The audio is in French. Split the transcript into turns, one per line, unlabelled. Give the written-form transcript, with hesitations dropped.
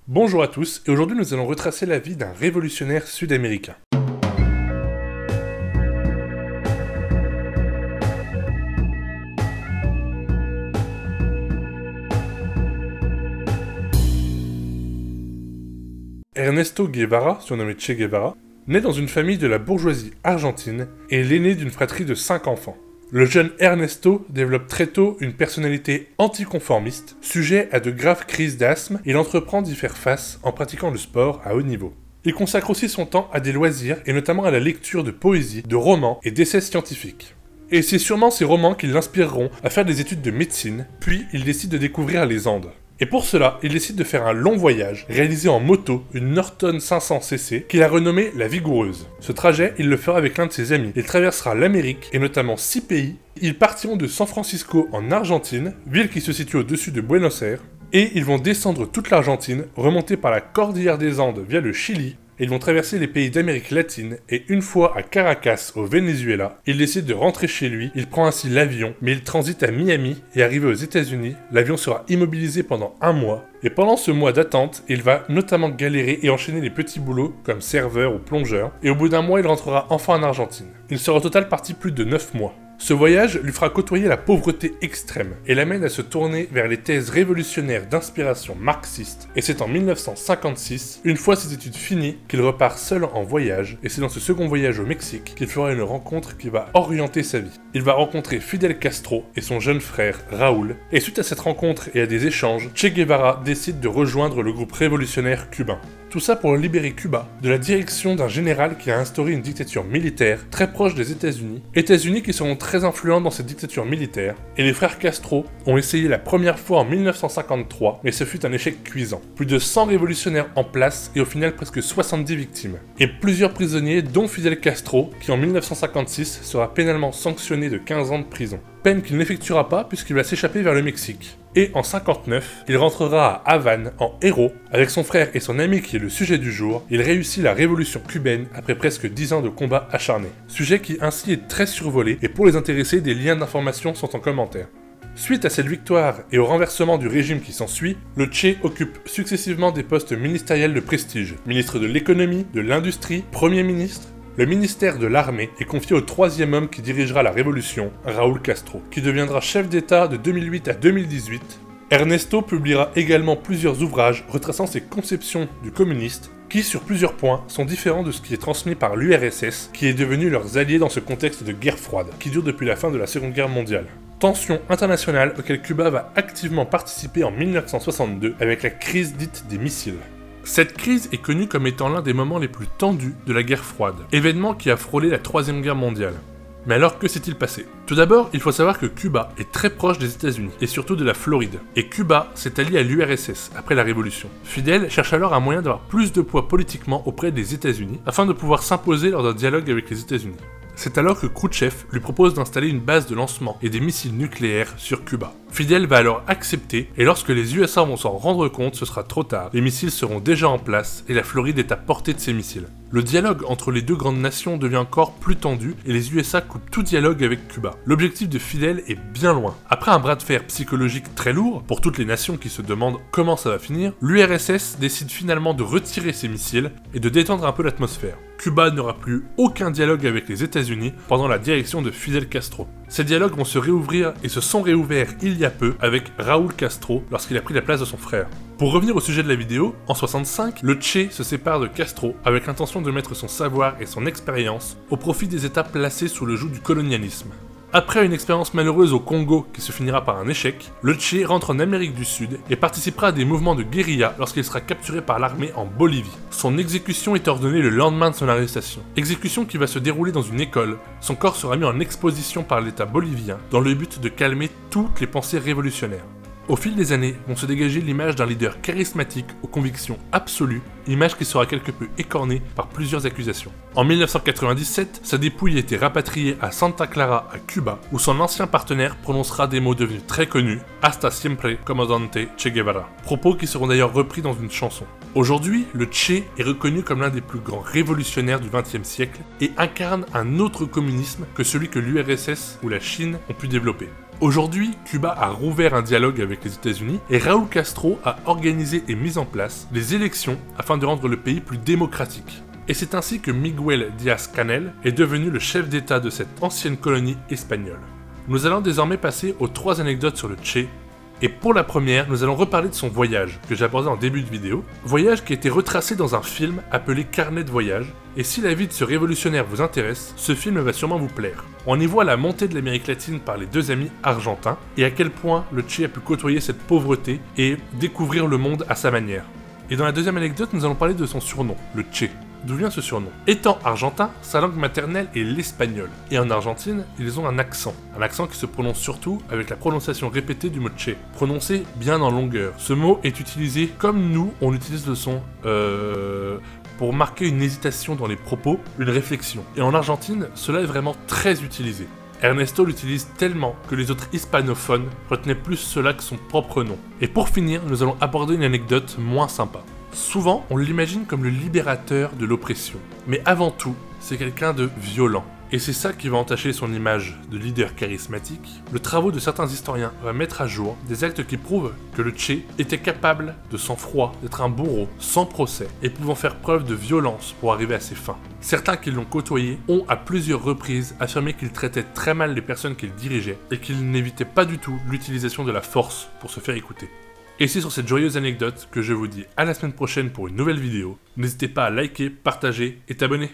Bonjour à tous, et aujourd'hui nous allons retracer la vie d'un révolutionnaire sud-américain. Ernesto Guevara, surnommé Che Guevara, naît dans une famille de la bourgeoisie argentine et est l'aîné d'une fratrie de 5 enfants. Le jeune Ernesto développe très tôt une personnalité anticonformiste, sujet à de graves crises d'asthme, et il entreprend d'y faire face en pratiquant le sport à haut niveau. Il consacre aussi son temps à des loisirs et notamment à la lecture de poésie, de romans et d'essais scientifiques. Et c'est sûrement ces romans qui l'inspireront à faire des études de médecine, puis il décide de découvrir les Andes. Et pour cela, il décide de faire un long voyage, réalisé en moto, une Norton 500cc, qu'il a renommée la Vigoureuse. Ce trajet, il le fera avec l'un de ses amis. Il traversera l'Amérique, et notamment 6 pays. Ils partiront de San Francisco en Argentine, ville qui se situe au-dessus de Buenos Aires, et ils vont descendre toute l'Argentine, remonter par la Cordillère des Andes via le Chili, et ils vont traverser les pays d'Amérique latine, et une fois à Caracas, au Venezuela, il décide de rentrer chez lui, il prend ainsi l'avion, mais il transite à Miami, et arrivé aux États-Unis, l'avion sera immobilisé pendant 1 mois, et pendant ce mois d'attente, il va notamment galérer et enchaîner les petits boulots, comme serveur ou plongeur, et au bout d'1 mois, il rentrera enfin en Argentine. Il sera au total parti plus de 9 mois. Ce voyage lui fera côtoyer la pauvreté extrême et l'amène à se tourner vers les thèses révolutionnaires d'inspiration marxiste, et c'est en 1956, une fois ses études finies, qu'il repart seul en voyage, et c'est dans ce second voyage au Mexique qu'il fera une rencontre qui va orienter sa vie. Il va rencontrer Fidel Castro et son jeune frère Raúl, et suite à cette rencontre et à des échanges, Che Guevara décide de rejoindre le groupe révolutionnaire cubain. Tout ça pour libérer Cuba de la direction d'un général qui a instauré une dictature militaire très proche des États-Unis qui seront très influents dans cette dictature militaire, et les frères Castro ont essayé la première fois en 1953, mais ce fut un échec cuisant. Plus de 100 révolutionnaires en place et au final presque 70 victimes. Et plusieurs prisonniers, dont Fidel Castro, qui en 1956 sera pénalement sanctionné de 15 ans de prison. Peine qu'il n'effectuera pas puisqu'il va s'échapper vers le Mexique. Et en 59, il rentrera à Havane en héros. Avec son frère et son ami qui est le sujet du jour, il réussit la révolution cubaine après presque 10 ans de combats acharnés. Sujet qui ainsi est très survolé, et pour les intéressés, des liens d'information sont en commentaire. Suite à cette victoire et au renversement du régime qui s'ensuit, le Che occupe successivement des postes ministériels de prestige. Ministre de l'économie, de l'industrie, premier ministre. Le ministère de l'armée est confié au 3e homme qui dirigera la révolution, Raúl Castro, qui deviendra chef d'État de 2008 à 2018. Ernesto publiera également plusieurs ouvrages retraçant ses conceptions du communiste, qui sur plusieurs points sont différents de ce qui est transmis par l'URSS, qui est devenu leurs alliés dans ce contexte de guerre froide, qui dure depuis la fin de la Seconde Guerre mondiale. Tension internationale auquel Cuba va activement participer en 1962 avec la crise dite des missiles. Cette crise est connue comme étant l'un des moments les plus tendus de la guerre froide, événement qui a frôlé la 3e guerre mondiale. Mais alors, que s'est-il passé? Tout d'abord, il faut savoir que Cuba est très proche des États-Unis, et surtout de la Floride. Et Cuba s'est allié à l'URSS après la Révolution. Fidel cherche alors un moyen d'avoir plus de poids politiquement auprès des États-Unis, afin de pouvoir s'imposer lors d'un dialogue avec les États-Unis. C'est alors que Khrouchtchev lui propose d'installer une base de lancement et des missiles nucléaires sur Cuba. Fidel va alors accepter, et lorsque les USA vont s'en rendre compte, ce sera trop tard. Les missiles seront déjà en place, et la Floride est à portée de ces missiles. Le dialogue entre les deux grandes nations devient encore plus tendu, et les USA coupent tout dialogue avec Cuba. L'objectif de Fidel est bien loin. Après un bras de fer psychologique très lourd, pour toutes les nations qui se demandent comment ça va finir, l'URSS décide finalement de retirer ses missiles et de détendre un peu l'atmosphère. Cuba n'aura plus aucun dialogue avec les États-Unis pendant la direction de Fidel Castro. Ces dialogues vont se réouvrir et se sont réouverts il y a peu avec Raúl Castro lorsqu'il a pris la place de son frère. Pour revenir au sujet de la vidéo, en 65, le Che se sépare de Castro avec l'intention de mettre son savoir et son expérience au profit des États placés sous le joug du colonialisme. Après une expérience malheureuse au Congo qui se finira par un échec, le Che rentre en Amérique du Sud et participera à des mouvements de guérilla lorsqu'il sera capturé par l'armée en Bolivie. Son exécution est ordonnée le lendemain de son arrestation. Exécution qui va se dérouler dans une école. Son corps sera mis en exposition par l'État bolivien dans le but de calmer toutes les pensées révolutionnaires. Au fil des années, vont se dégager l'image d'un leader charismatique aux convictions absolues, image qui sera quelque peu écornée par plusieurs accusations. En 1997, sa dépouille a été rapatriée à Santa Clara, à Cuba, où son ancien partenaire prononcera des mots devenus très connus, Hasta siempre, comandante Che Guevara. Propos qui seront d'ailleurs repris dans une chanson. Aujourd'hui, le Che est reconnu comme l'un des plus grands révolutionnaires du XXe siècle et incarne un autre communisme que celui que l'URSS ou la Chine ont pu développer. Aujourd'hui, Cuba a rouvert un dialogue avec les États-Unis et Raúl Castro a organisé et mis en place des élections afin de rendre le pays plus démocratique. Et c'est ainsi que Miguel Díaz-Canel est devenu le chef d'État de cette ancienne colonie espagnole. Nous allons désormais passer aux 3 anecdotes sur le Che. Et pour la première, nous allons reparler de son voyage, que j'ai abordé en début de vidéo. Voyage qui a été retracé dans un film appelé Carnet de voyage. Et si la vie de ce révolutionnaire vous intéresse, ce film va sûrement vous plaire. On y voit la montée de l'Amérique latine par les 2 amis argentins, et à quel point le Che a pu côtoyer cette pauvreté et découvrir le monde à sa manière. Et dans la deuxième anecdote, nous allons parler de son surnom, le Che. D'où vient ce surnom? Étant argentin, sa langue maternelle est l'espagnol. Et en Argentine, ils ont un accent. Un accent qui se prononce surtout avec la prononciation répétée du mot che, prononcé bien en longueur. Ce mot est utilisé comme nous, on utilise le son pour marquer une hésitation dans les propos, une réflexion. Et en Argentine, cela est vraiment très utilisé. Ernesto l'utilise tellement que les autres hispanophones retenaient plus cela que son propre nom. Et pour finir, nous allons aborder une anecdote moins sympa. Souvent, on l'imagine comme le libérateur de l'oppression. Mais avant tout, c'est quelqu'un de violent. Et c'est ça qui va entacher son image de leader charismatique. Le travail de certains historiens va mettre à jour des actes qui prouvent que le Che était capable de sang-froid, d'être un bourreau, sans procès, et pouvant faire preuve de violence pour arriver à ses fins. Certains qui l'ont côtoyé ont à plusieurs reprises affirmé qu'il traitait très mal les personnes qu'il dirigeait, et qu'il n'évitait pas du tout l'utilisation de la force pour se faire écouter. Et c'est sur cette joyeuse anecdote que je vous dis à la semaine prochaine pour une nouvelle vidéo. N'hésitez pas à liker, partager et t'abonner.